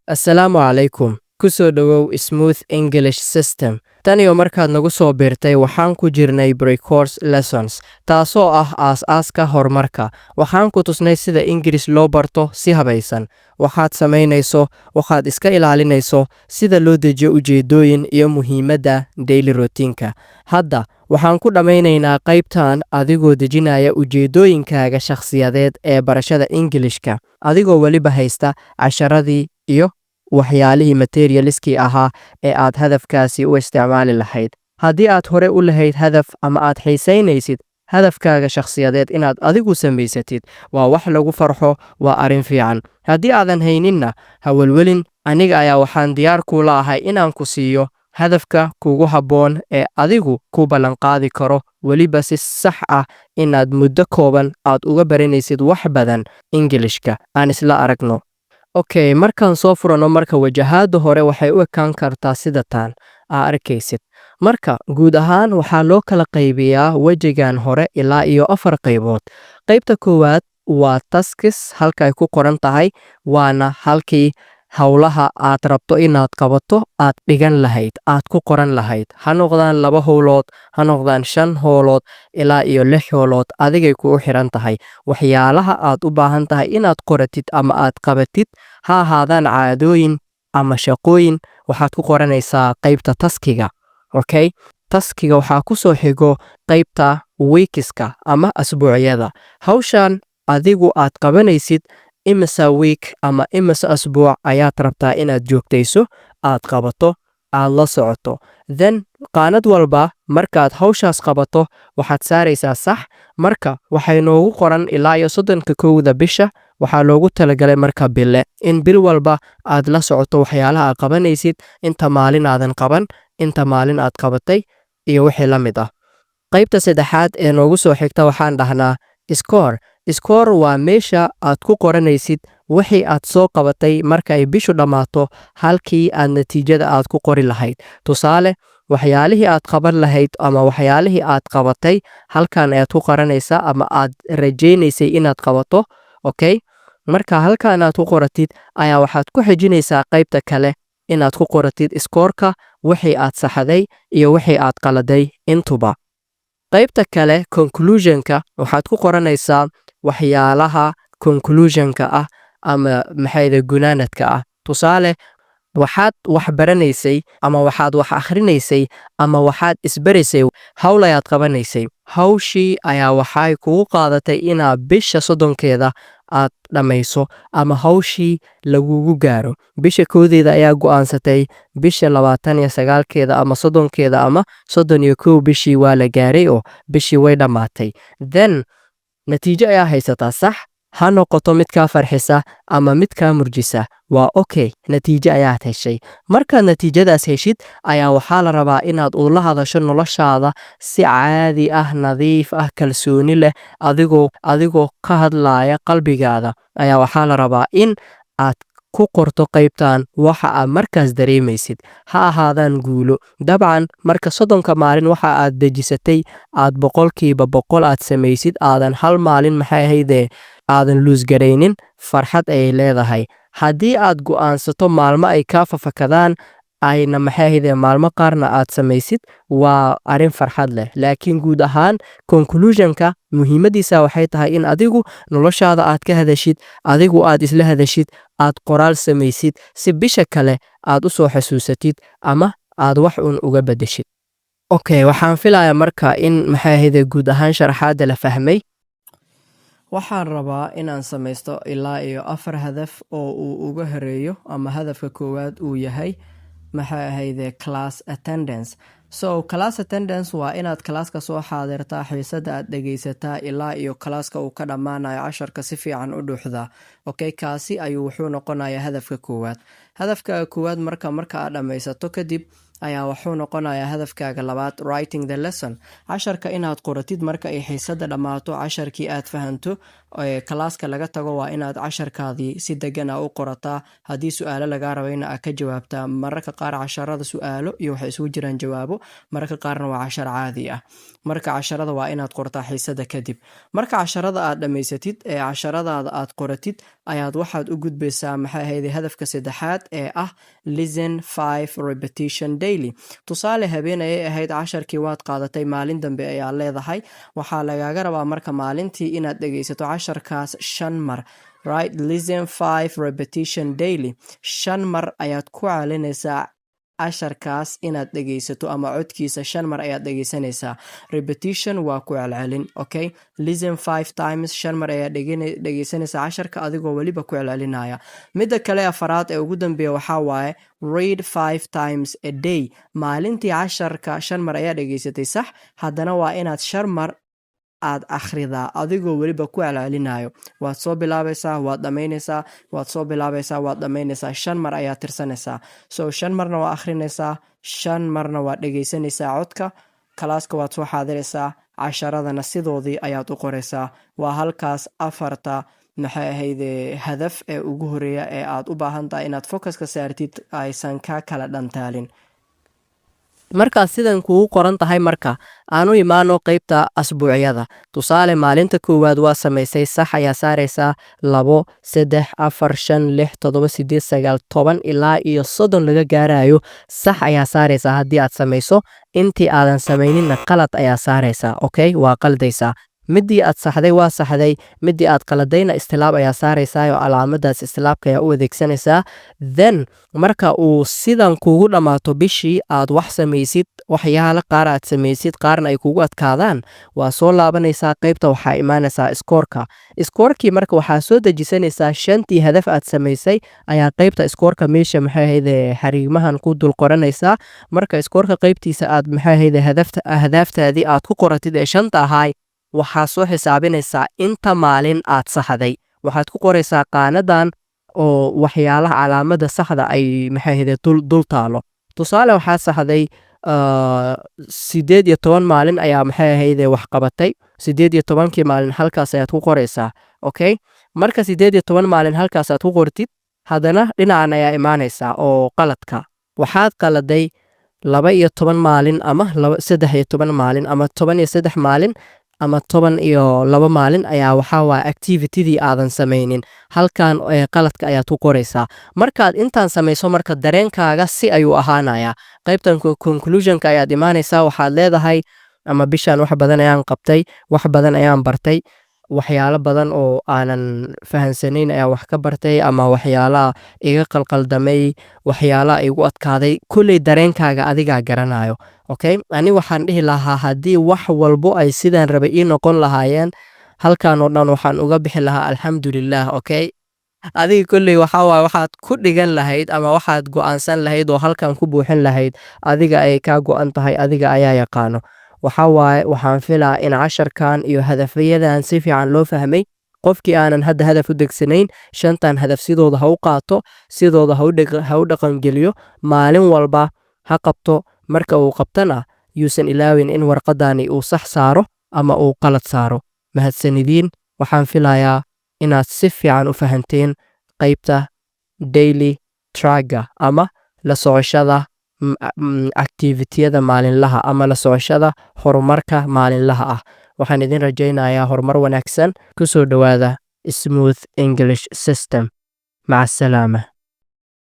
Assalaamu calaykum. Ku soo dhowow Smooth English System. Tan iyo markaad nagu soo biirtay waxaan ku jirnay Pre-course Lessons, taasoo ah aas-aaska horumarka. Waxaan ku tusnay sida Ingiriis loo barto si habaysan. Waxaad samaynayso, waxaad iska ilaalinayso, sida loo dejiyo ujeedooyin iyo muhiimadda daily routine-ka. Hadda, waxaan ku dhammaynaynaa qaybtan adigoo dejinaya ujeedooyinkaaga shakhsiyadeed ee barashada Ingilishka, adigoo weliba haysta casharadii iyo waxyaalihii materialiskii ahaa ee aad hadafkaasi u isticmaali lahayd. Haddii aad hore u lahayd hadaf ama aad xiisaynaysid hadafkaaga shakhsiyadeed inaad adigu samaysatid, waa wax lagu farxo, waa arrin fiican. Haddii aadan hayninna, ha welwelin, aniga ayaa waxaan diyaar kuula ahay inaan ku siiyo hadafka kugu habboon ee adigu ku ballanqaadi karo, weliba si sax ah inaad muddo kooban aad uga baranaysid wax badan Ingilishka. Aan isla aragno. Okay, markaan soo furano marka wajahaada hore waxay u ekaan kartaa sida taan arkaysid. Marka guud ahaan waxaa loo kala qaybiyaa wejigan hore ilaa iyo 4 qaybood. Qaybta koowaad waa tasks halka ay ku qoran tahay, waana halkii hawlaha aad rabto inaad qabato aad dhigan lahayd, aad ku qoran lahayd. Ha noqdaan 2 hawlood, ha noqdaan 5 hawlood ilaa iyo 6 hawlood, adigay kugu xiran tahay. Waxyaalaha aad u baahan tahay inaad qoratid ama aad qabatid, ha ahaadaan caadooyin ama shaqooyin, waxaad ku qoranaysaa qaybta taskiga. Okay? Taskiga waxaa ku soo xigo qaybta weekiska ama asbuucyada. Hawshan adigu aad qabanaysid imisa week ama imisa asbuuc ayaad rabtaa inaad joogtayso, aad qabato, aad la socoto. Then qaanad walba markaad hawshaas qabato waxaad saaraysaa sax. Marka waxay noogu qoran ilaa iyo 31 bisha, waxaa loogu talagalay marka bille in bil walba aad la socoto waxyaalaha aad qabanaysid, inta maalin aadan qaban, inta maalin aad qabatay iyo wixii la mid ah. Qaybta saddexaad ee noogu soo xigta waxaan dhahnaa score. Score waa meesha aad ku qoranaysid wixii aad soo qabatay marka ay bishu dhammaato, halkii aad natiijada aad ku qori lahayd. Tusaale, waxyaalihii aad qaban lahayd ama waxyaalihii aad qabatay halkan ayaad ku qoranaysaa ama aad rajaynaysay inaad qabato. Okay? Marka halkan aad ku qoratid ayaa waxaad ku xijinaysaa qaybta kale inaad ku qoratid scoreka, wixii aad saxday iyo wixii aad qaladay intuba. Qaybta kale conclusionka waxaad ku qoranaysaa waxyaalaha conclusionka ah ama maxayda gunaanadka ah. Tusaale, waxaad wax baranaysay ama waxaad wax akhrinaysay ama waxaad isbaraysay hawl ayaad qabanaysay. Hawshii ayaa waxay kugu qaadatay inaad bisha 30keeda aad dhammayso ama hawshii lagugu gaaro. Bisha 1deeda ayaa go'aansatay, bisha 29keeda ama 30keeda ama 31 bishii waa la gaaray oo bishii way dhammaatay. Then natiijo ayaa haysataa sax, ha noqoto mid kaa farxisa ama mid kaa murjisa. Waa okay, natiijo ayaad heshay. Markaad natiijadaas heshid ayaa waxaa la rabaa inaad ula hadasho noloshaada si caadi ah, nadiif ah, kalsooni leh, adigoo ka hadlaya qalbigaada. Ayaa waxaa la rabaa in aad ku qorto qaybtan waxa aad markaas dareemaysid, ha ahaadaan guulo. Dabcan marka 30 maalin waxa aad dejisatay aad 100% aad samaysid, aadan hal maalin maxay ahaydee aadan luus garaynin, farxad ayay leedahay. Haddii aad go'aansato maalmo ay kaa fafakadaan ayna maxay ahaydee maalmo qaarna aad samaysid, waa arrin farxad leh. Laakiin guud ahaan conclusionka muhiimadiisa waxay tahay in adigu noloshaada aad ka hadashid, adigu aad isla hadashid, aad qoraal samaysid si bisha kale aad u soo xasuusatid ama aad wax uga bedeshid. Okay, waxaan filayaa marka in maxay ahaydee guud ahaan sharaxaada la fahmay. Waxaan rabaa inaan samaysto ilaa iyo 4 hadaf oo uu uga horeeyo ama hadafka koowaad uu yahay maxay ahaydee class attendance. So class attendance waa inaad kalaaska soo xaadirtaa, xiisada aad dhegaysataa ilaa iyo kalaaska uu ka dhammaanayo, casharka si fiican u dhuuxdaa. Okay, kaasi ayuu wuxuu noqonayaa hadafka koowaad. Hadafka koowaad marka aad dhammaysato kadib ayaa wuxuu noqonayaa hadafkaaga labaad, writing the lesson. Casharka inaad qoratid marka ay xiisada dhammaato, casharkii aad fahanto kalaaska laga tago waa inaad casharkaadii si degan u qorataa. Haddii su'aalo laga rabayna aad ka jawaabtaa. Mararka qaar casharada su'aalo iyo waxay isugu jiraan jawaabo, mararka qaarna waa cashar caadi ah. Marka casharada waa inaad qortaa xiisada kadib. Marka casharada aad dhammaysatid ee casharadaada aad qoratid ayaad waxaad u gudbaysaa maxay ahayd hadafka saddexaad ee ah listen 5 repetition daily. Tusaale habeen ayay ahayd casharkii waad qaadatay maalin dambe ayaa leedahay waxaa lagaaga rabaa marka maalintii inaad dhegaysato casharkaas 5 mar. Right, listen 5 repetition daily. 5 mar ayaad ku calinaysaa casharkaas inaad dhegaysato ama codkiisa 5 mar ayaad dhegaysanaysaa. Repetition waa ku celcelin, okay? Listen 5 times 5 mar ayaad dhegaysanaysaa casharka adigoo waliba ku celcelinaya. Midda kale afaraad ee ugu dambeeya waxaa waaye read 5 times a day. Maalintii casharka 5 mar ayaad dhegaysatay sax, haddana waa inaad 5 mar aad akhridaa adigoo waliba ku celcelinayo. Waad soo bilaabaysaa waad dhamaynaysaa, waad soo bilaabaysaa waad dhamaynaysaa. 5 mar ayaad tirsanaysaa. So 5 marna waa akhrinaysaa, 5 marna waa dhegaysanaysaa codka. Kalaaska waad soo xaadiraysaa, casharadana sidoodii ayaad u qoraysaa. Waa halkaas afarta maxay ahayd hadaf ee ugu horeeya ee aad u baahan tahay inaad focuska saartid aysan ka kala dhantaalin. Markaas sidan kugu qoran tahay marka aanu imaano qaybta asbuucyada. Tusaale maalinta koowaad waa samaysay sax ayaa saaraysaa 2 3 4 5 6 7 8 9 10 ilaa iyo 30 laga gaarayo sax ayaa saaraysaa haddii aad samayso. Intii aadan samayninna qalad ayaa saaraysaa, okay? Waa qaldaysaa. midii aad saxday waa saxday, midii aad qaladayna istilaab ayaa saaraysaa oo calaamadaas istilaabka ayaa u adeegsanaysaa. Then marka uu sidan kugu dhamaato bishii aad wax samaysid, waxyaalo qaar aad samaysid qaarna ay kugu adkaadaan, waa soo laabanaysaa qaybta waxaa imaanaysaa iskoorka. Iskoorkii marka waxaa soo dejisanaysaa 5tii hadaf aad samaysay ayaa qaybta iskoorka meesha maxay ahayd xariimahan ku dul qoranaysaa. Marka iskoorka qaybtiisa aad maxay ahayd hadaftaadii aad ku qoratid ee 5 ahay waxaa soo xisaabinaysaa inta maalin aad saxday. Waxaad ku qoraysaa qaanadan oo waxyaalaha calaamada saxda ay maxay ahayd dul taalo. Tusaale waxaa saxday 18 maalin ayaa maxay ahayd wax qabatay. 18kii maalin halkaas ayaad ku qoraysaa, okay? Marka 18 maalin halkaas aad ku qortid, haddana dhinacan ayaa imaanaysaa oo qaladka. Waxaad qaladay 12 maalin ama 13 maalin ama 13 maalin ama 12 maalin ayaa waxaa waa activity-dii aadan samaynin. Halkan qaladka ayaad ku qoraysaa. Markaad intaan samayso marka dareenkaaga si ayuu ahaanayaa. Qaybtan conclusion-ka ayaad imaanaysaa, waxaad leedahay ama bishaan wax badan ayaan qabtay, wax badan ayaan bartay, waxyaalo badan oo aanan fahansanayn ayaa wax ka bartay, ama waxyaalaha iga qalqaldamay, waxyaalaha igu adkaaday. Kulley dareenkaaga adigaa garanayo, okay? Ani waxaan dhihi lahaa haddii wax walbo ay sidaan rabay ii noqon lahaayeen, halkan oo dhan waxaan uga bixi lahaa alxamdulillaah, okay? Adiga kulley waxaad ku dhigan lahayd ama waxaad go'aansan lahayd oo halkan ku buuxin lahayd, adiga ay ka go'an tahay, adiga ayaa yaqaano. Waxaan filaa in casharkan iyo hadafyadan si fiican loo fahmay. Qofkii aanan hadda hadaf u degsanayn, 5tan hadaf sidooda ha u qaato, sidooda ha u dhaqan geliyo, maalin walba ha qabto. Marka uu qabtana yuusan ilaawin in warqadani uu sax saaro ama uu qalad saaro. Mahadsanidin. Waxaan filayaa inaad si fiican u fahanteen qaybta daily tracker ama la socoshada activity-yada maalinlaha ama la socoshada horumarka maalinlaha ah. Waxaan idin rajaynayaa horumar wanaagsan. Ku soo dhawaada Smooth English System. Maca salaama.